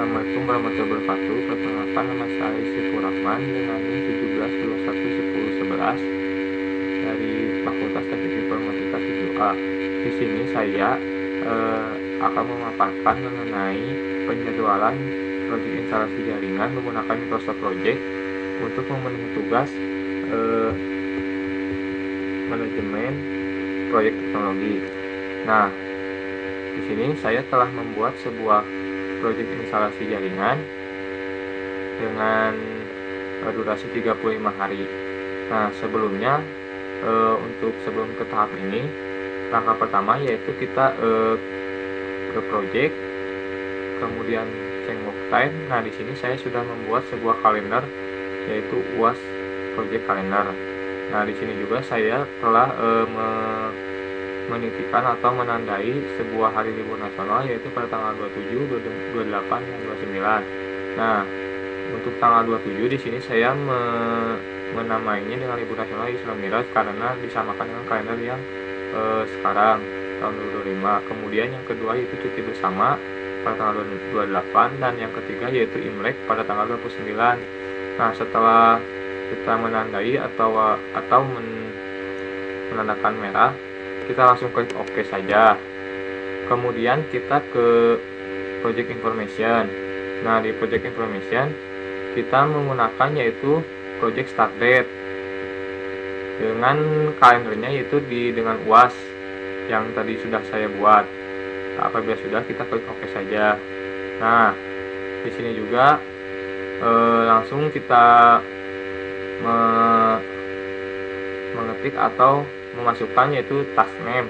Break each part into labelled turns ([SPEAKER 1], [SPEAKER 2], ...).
[SPEAKER 1] Assalamualaikum warahmatullahi wabarakatuh. Perkenalkan, nama saya Syifur Rahman dengan NIM 17211011 dari Fakultas Teknik Informatika 7A. Di sini saya akan memaparkan mengenai penjadwalan proyek instalasi jaringan menggunakan Microsoft Project untuk memenuhi tugas manajemen proyek teknologi. Nah, di sini saya telah membuat sebuah proyek instalasi jaringan dengan durasi 35 hari. Nah, sebelumnya sebelum ke tahap ini, langkah pertama yaitu kita ke project, kemudian change work time. Nah, di sini saya sudah membuat sebuah kalender yaitu UAS project calendar. Nah, di sini juga saya telah menitikan atau menandai sebuah hari libur nasional yaitu pada tanggal 27, 28, dan 29. Nah, untuk tanggal 27 di sini saya menamainya dengan libur nasional Isra Miraj karena disamakan dengan kalender yang sekarang tahun 2025. Kemudian yang kedua yaitu cuti bersama pada tanggal 28, dan yang ketiga yaitu Imlek pada tanggal 29. Nah, setelah kita menandai atau menandakan merah, kita langsung klik OK saja. Kemudian kita ke Project Information. Nah, di Project Information kita menggunakan yaitu Project Start Date dengan kalendernya yaitu dengan UAS yang tadi sudah saya buat. Nah, apabila sudah, kita klik OK saja. Nah, di sini juga langsung kita mengetik atau memasukkan yaitu task name.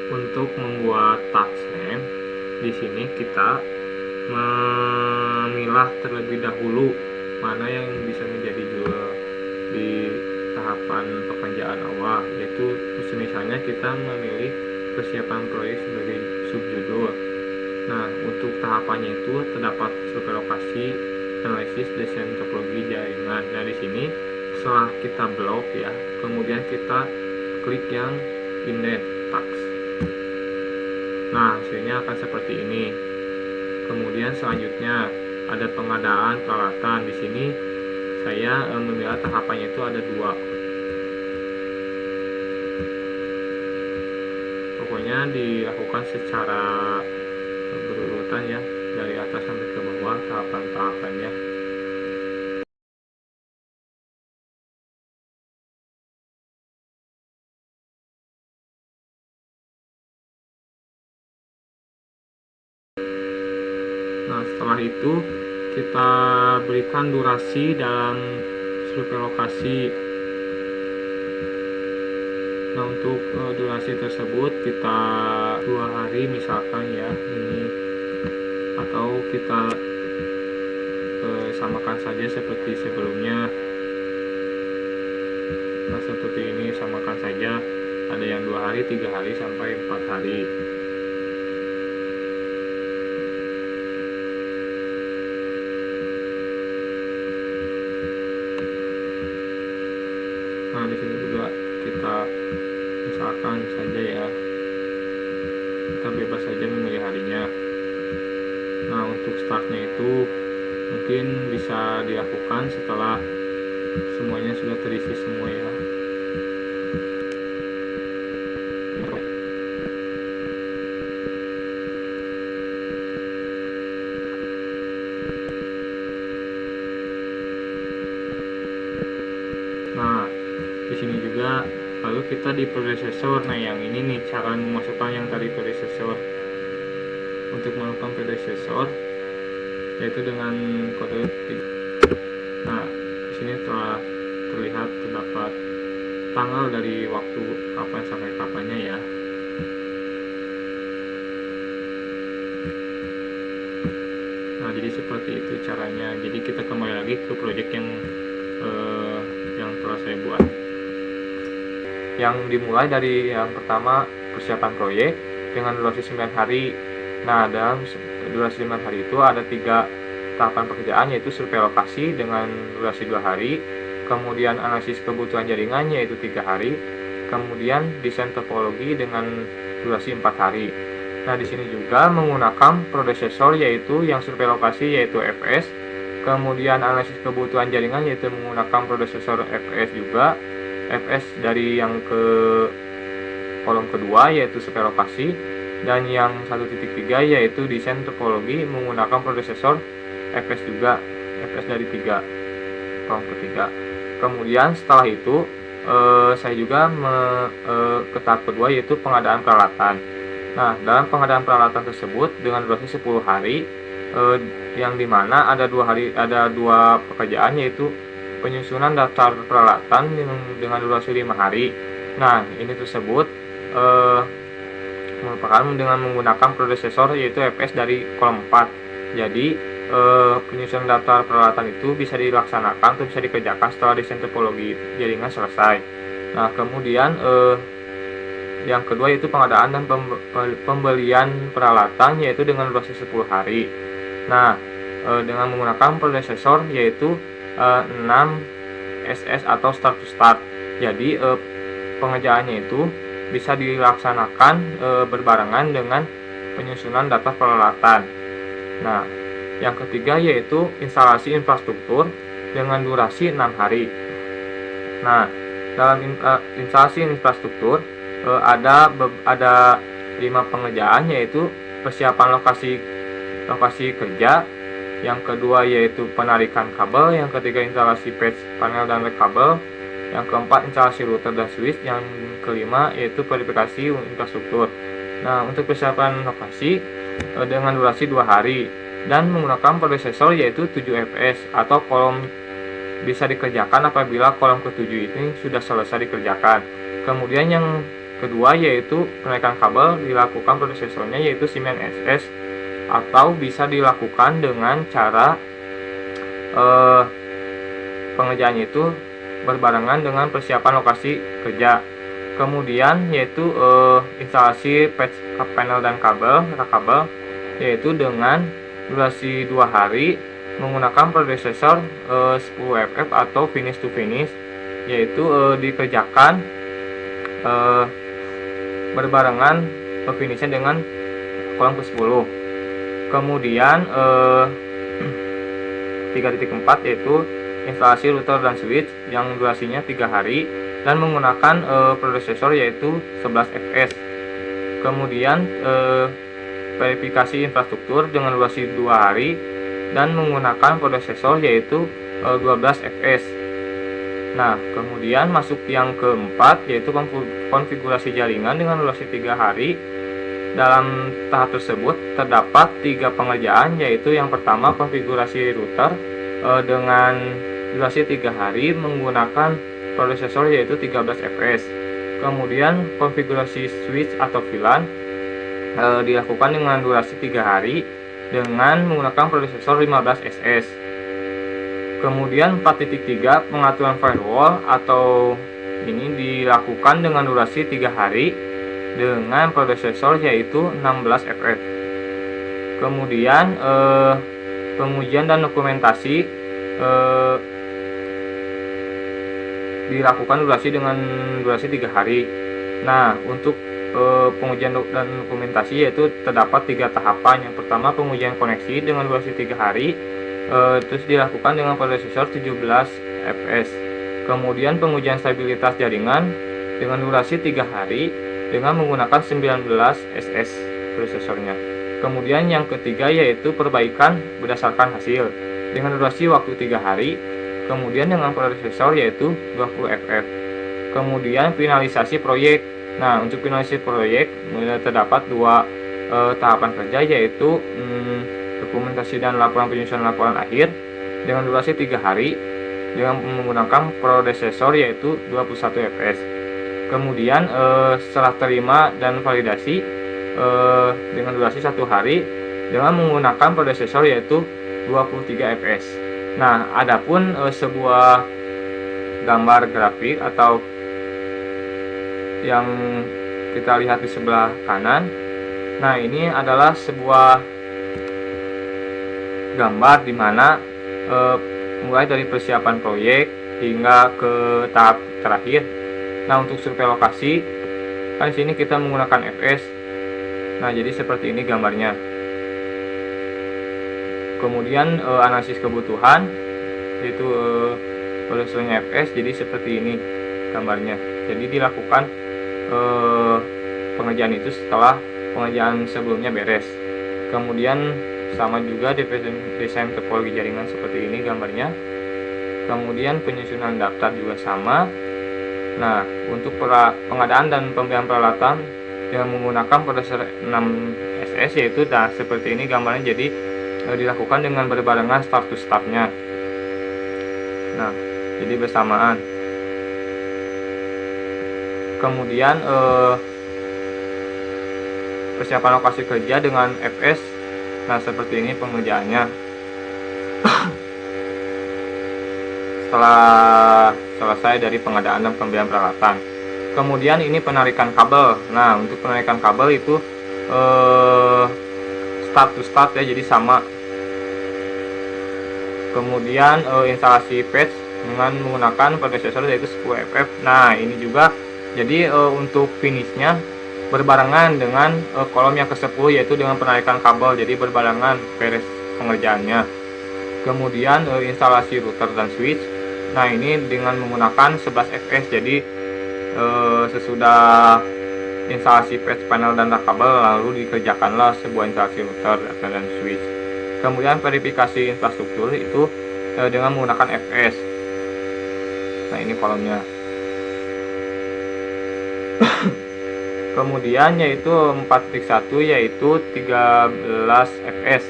[SPEAKER 1] Untuk membuat task name, di sini kita memilah terlebih dahulu mana yang bisa menjadi judul di tahapan pekerjaan awal, yaitu misalnya kita memilih persiapan proyek sebagai subjudul. Nah, untuk tahapannya itu terdapat survei lokasi, analisis, desain topologi jaringan. Nah, di sini setelah kita blok ya, kemudian kita klik yang indent task. Nah, hasilnya akan seperti ini. Kemudian selanjutnya ada pengadaan peralatan. Di sini saya memilah tahapannya itu ada 2. Pokoknya dilakukan secara berurutan ya, dari atas sampai ke bawah tahapan-tahapannya. Nah, setelah itu kita berikan durasi dalam survei lokasi. Nah, untuk durasi tersebut kita 2 hari misalkan ya ini, atau kita samakan saja seperti sebelumnya. Nah, seperti ini samakan saja, ada yang 2 hari, 3 hari, sampai 4 hari. Nah, di sini juga kita misalkan saja ya, kita bebas saja memilih harinya. Nah, untuk startnya itu mungkin bisa dilakukan setelah semuanya sudah terisi semua ya. Nah, di sini juga lalu kita di predecessor. Nah, yang ini nih cara memasukkan yang tadi predecessor. Untuk melakukan predecessor yaitu dengan kode. Nah, di sini telah terlihat terdapat tanggal dari waktu kapan sampai kapannya ya. Nah, jadi seperti itu caranya. Jadi kita kembali lagi ke project yang telah saya buat. Yang dimulai dari yang pertama persiapan proyek dengan durasi 9 hari. Nah, dalam durasi 9 hari itu ada 3 tahapan pekerjaan, yaitu survei lokasi dengan durasi 2 hari, kemudian analisis kebutuhan jaringannya yaitu 3 hari, kemudian desain topologi dengan durasi 4 hari. Nah, di sini juga menggunakan predecessor yaitu yang survei lokasi yaitu FS, kemudian analisis kebutuhan jaringan yaitu menggunakan predecessor FS juga, FS dari yang ke kolom kedua yaitu survei lokasi, dan yang 1.3 yaitu desain topologi menggunakan predecessor FS juga, FS dari 3 kolom ketiga. Kemudian setelah itu saya juga ke tahap kedua yaitu pengadaan peralatan. Nah, dalam pengadaan peralatan tersebut dengan durasi 10 hari, yang dimana ada 2 pekerjaan yaitu penyusunan daftar peralatan dengan durasi 5 hari. Nah, ini tersebut merupakan dengan menggunakan predecessor yaitu FS dari kolom 4. Jadi penyusunan daftar peralatan itu bisa dilaksanakan atau bisa dikerjakan setelah desain topologi jaringan selesai. Nah, kemudian yang kedua yaitu pengadaan dan pembelian peralatan yaitu dengan durasi 10 hari. Nah, dengan menggunakan predecessor yaitu 6 SS atau start to start. Jadi pengerjaannya itu bisa dilaksanakan berbarengan dengan penyusunan data peralatan. Nah, yang ketiga yaitu instalasi infrastruktur dengan durasi 6 hari. Nah, dalam instalasi infrastruktur ada 5 pengerjaan yaitu persiapan lokasi kerja, yang kedua yaitu penarikan kabel, yang ketiga instalasi patch panel dan rack kabel, yang keempat instalasi router dan switch, yang kelima yaitu verifikasi infrastruktur. Nah, untuk persiapan lokasi dengan durasi 2 hari dan menggunakan predecessor yaitu 7 fps atau kolom bisa dikerjakan apabila kolom ke-7 ini sudah selesai dikerjakan. Kemudian yang kedua yaitu penaikan kabel dilakukan predecessornya yaitu 9 SS atau bisa dilakukan dengan cara pengerjaannya itu berbarengan dengan persiapan lokasi kerja. Kemudian yaitu instalasi patch panel dan kabel yaitu dengan durasi 2 hari menggunakan predecessor 10 FF atau finish to finish, yaitu dikerjakan berbarengan finishnya dengan kolom ke-10. Kemudian 3.4 yaitu instalasi router dan switch yang durasinya 3 hari dan menggunakan predecessor yaitu 11 fps. Kemudian verifikasi infrastruktur dengan durasi 2 hari dan menggunakan predecessor yaitu 12 fps. Nah, kemudian masuk yang keempat yaitu konfigurasi jaringan dengan durasi 3 hari. Dalam tahap tersebut terdapat 3 pengerjaan, yaitu yang pertama konfigurasi router dengan durasi 3 hari menggunakan prosesor yaitu 13 fps. Kemudian konfigurasi switch atau VLAN dilakukan dengan durasi 3 hari dengan menggunakan prosesor 15 SS. Kemudian 4.3 pengaturan firewall atau ini dilakukan dengan durasi 3 hari dengan prosesor yaitu 16 fps. Kemudian pengujian dan dokumentasi dilakukan dengan durasi 3 hari. Nah, untuk pengujian dan dokumentasi yaitu terdapat 3 tahapan. Yang pertama pengujian koneksi dengan durasi 3 hari, terus dilakukan dengan prosesor 17 fps. Kemudian pengujian stabilitas jaringan dengan durasi 3 hari dengan menggunakan 19 SS prosesornya. Kemudian yang ketiga yaitu perbaikan berdasarkan hasil dengan durasi waktu 3 hari. Kemudian dengan prosesor yaitu 20 FF. Kemudian finalisasi proyek. Nah, untuk finalisasi proyek terdapat 2 tahapan kerja yaitu dokumentasi dan laporan penyusunan laporan akhir dengan durasi 3 hari dengan menggunakan prosesor yaitu 21 fps. Kemudian setelah terima dan validasi dengan durasi 1 hari dengan menggunakan prosesor yaitu 23 fps. Nah, adapun sebuah gambar grafik atau yang kita lihat di sebelah kanan. Nah, ini adalah sebuah gambar di mana mulai dari persiapan proyek hingga ke tahap terakhir. Nah, untuk survei lokasi kan di sini kita menggunakan FS. Nah, jadi seperti ini gambarnya. Kemudian analisis kebutuhan, yaitu penyelesaiannya FS, jadi seperti ini gambarnya. Jadi dilakukan pengerjaan itu setelah pengerjaan sebelumnya beres. Kemudian sama juga desain topologi jaringan seperti ini gambarnya. Kemudian penyusunan daftar juga sama. Nah, untuk pengadaan dan pembelian peralatan dengan menggunakan prosesor 6SS, yaitu seperti ini gambarnya. Jadi dilakukan dengan berbarengan start to startnya. Nah, jadi bersamaan. Kemudian persiapan lokasi kerja dengan FS. Nah, seperti ini pengerjaannya. Setelah selesai dari pengadaan dan pembelian peralatan. Kemudian ini penarikan kabel. Nah, untuk penarikan kabel itu start to start ya, jadi sama. Kemudian instalasi patch dengan menggunakan prosesor yaitu 10FF. Nah, ini juga jadi untuk finishnya berbarengan dengan kolom yang ke-10, yaitu dengan penarikan kabel, jadi berbarengan beres pengerjaannya. Kemudian instalasi router dan switch. Nah, ini dengan menggunakan 11FS. Jadi sesudah instalasi patch panel dan kabel, lalu dikerjakanlah sebuah instalasi router dan switch. Kemudian verifikasi infrastruktur itu dengan menggunakan FS. Nah, ini kolomnya. Kemudian yaitu 4.1 yaitu 13 fs.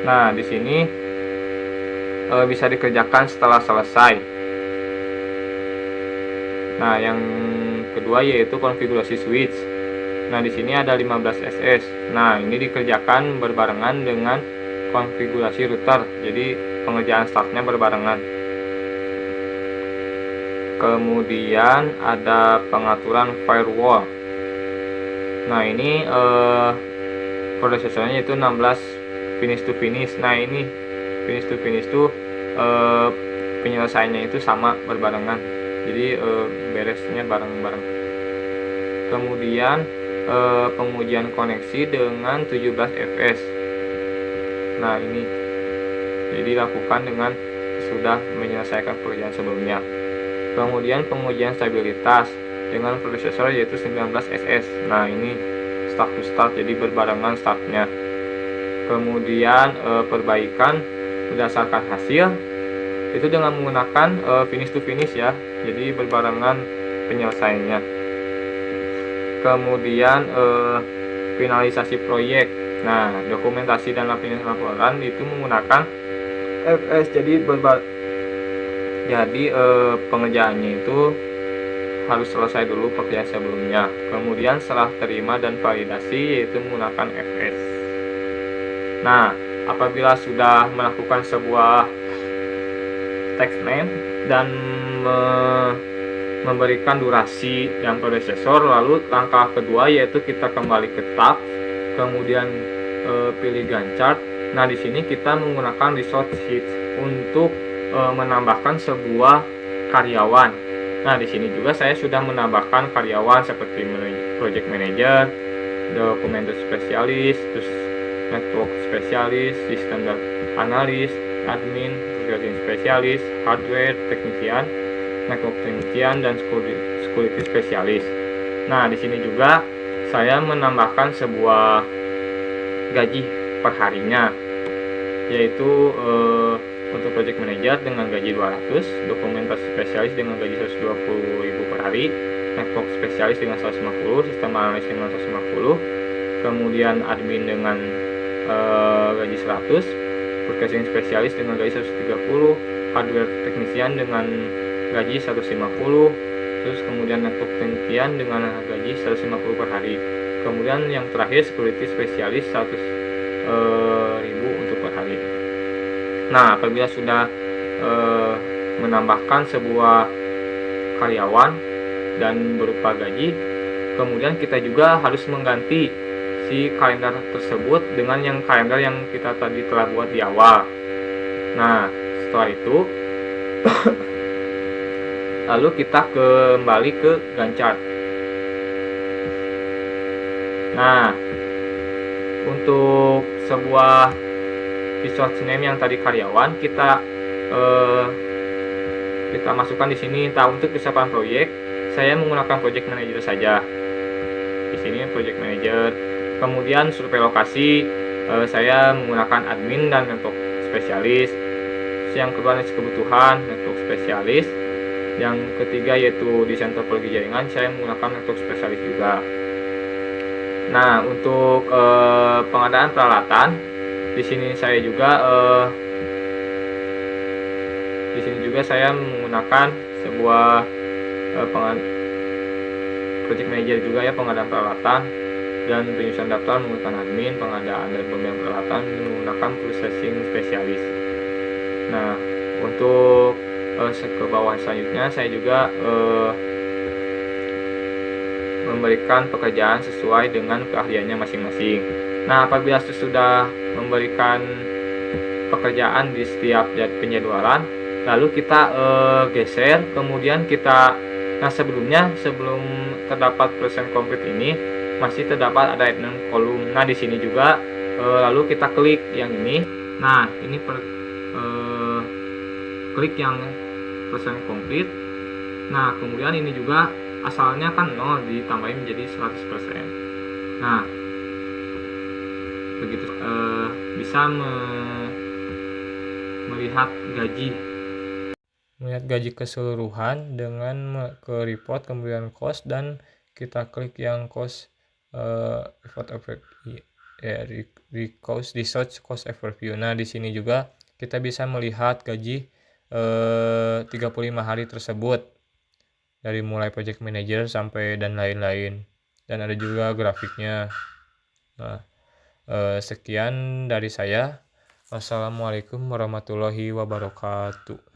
[SPEAKER 1] Nah, di sini bisa dikerjakan setelah selesai. Nah, yang kedua yaitu konfigurasi switch. Nah, di sini ada 15 ss. Nah, ini dikerjakan berbarengan dengan konfigurasi router. Jadi pengerjaan startnya berbarengan. Kemudian ada pengaturan firewall. Nah, ini prosesornya itu 16 finish to finish. Nah, ini finish to finish itu penyelesaiannya itu sama berbarengan. Jadi beresnya bareng-bareng. Kemudian pengujian koneksi dengan 17 fs. Nah, ini jadi lakukan dengan sudah menyelesaikan pekerjaan sebelumnya. Kemudian pengujian stabilitas dengan prosesor yaitu 19 ss. Nah, ini start to start, jadi berbarengan startnya. Kemudian perbaikan berdasarkan hasil itu dengan menggunakan finish to finish ya, jadi berbarengan penyelesaiannya. Kemudian finalisasi proyek. Nah, dokumentasi dan laporan itu menggunakan FS. Jadi pengerjaannya itu harus selesai dulu pekerjaan sebelumnya. Kemudian setelah terima dan validasi yaitu menggunakan FS. Nah, apabila sudah melakukan sebuah text name dan memberikan durasi dan prosesor, lalu langkah kedua yaitu kita kembali ke tab, kemudian pilih Gantt chart. Nah, di sini kita menggunakan resource sheet untuk menambahkan sebuah karyawan. Nah, di sini juga saya sudah menambahkan karyawan seperti project manager, dokumenter spesialis, terus network spesialis, sistem analis, admin, security spesialis, hardware technician, network technician, dan security spesialis. Nah, di sini juga saya menambahkan sebuah gaji per harinya, yaitu untuk project manager dengan gaji 200, dokumenter spesialis dengan gaji 120.000 per hari, network spesialis dengan 150, sistem analis dengan 150, kemudian admin dengan gaji 100, broadcasting spesialis dengan gaji 130, hardware technician dengan gaji 150, terus kemudian network technician dengan gaji 150 per hari. Kemudian yang terakhir security spesialis 100.000 untuk per hari. Nah, apabila sudah menambahkan sebuah karyawan dan berupa gaji, kemudian kita juga harus mengganti si kalender tersebut dengan yang kalender yang kita tadi telah buat di awal. Nah, setelah itu lalu kita kembali ke Gantt chart. Nah, untuk sebuah resource name yang tadi karyawan kita masukkan di sini. Untuk persiapan proyek saya menggunakan project manager saja. Di sini project manager. Kemudian survei lokasi saya menggunakan admin dan network spesialis. Yang kedua analisis kebutuhan, network spesialis. Yang ketiga yaitu desain topologi jaringan, saya menggunakan network spesialis juga. Nah, untuk pengadaan peralatan di sini juga saya menggunakan sebuah project manager juga ya, pengadaan peralatan dan penyusunan daftar menggunakan admin, pengadaan dan pembelian peralatan menggunakan processing spesialis. Nah, untuk ke bawah selanjutnya saya juga memberikan pekerjaan sesuai dengan keahliannya masing-masing. Nah, apabila sudah memberikan pekerjaan di setiap penjadwalan, lalu kita geser, kemudian sebelum terdapat persen komplit ini masih terdapat ada admin kolom. Nah, di sini juga lalu kita klik yang ini. Nah, ini klik yang persen komplit. Nah, kemudian ini juga asalnya kan 0 ditambahin menjadi 100%. Nah, begitu bisa melihat gaji keseluruhan dengan ke report, kemudian cost, dan kita klik yang cost report ya, research cost overview. Nah, di sini juga kita bisa melihat gaji 35 hari tersebut dari mulai project manager sampai dan lain-lain, dan ada juga grafiknya. Nah, sekian dari saya. Wassalamualaikum warahmatullahi wabarakatuh.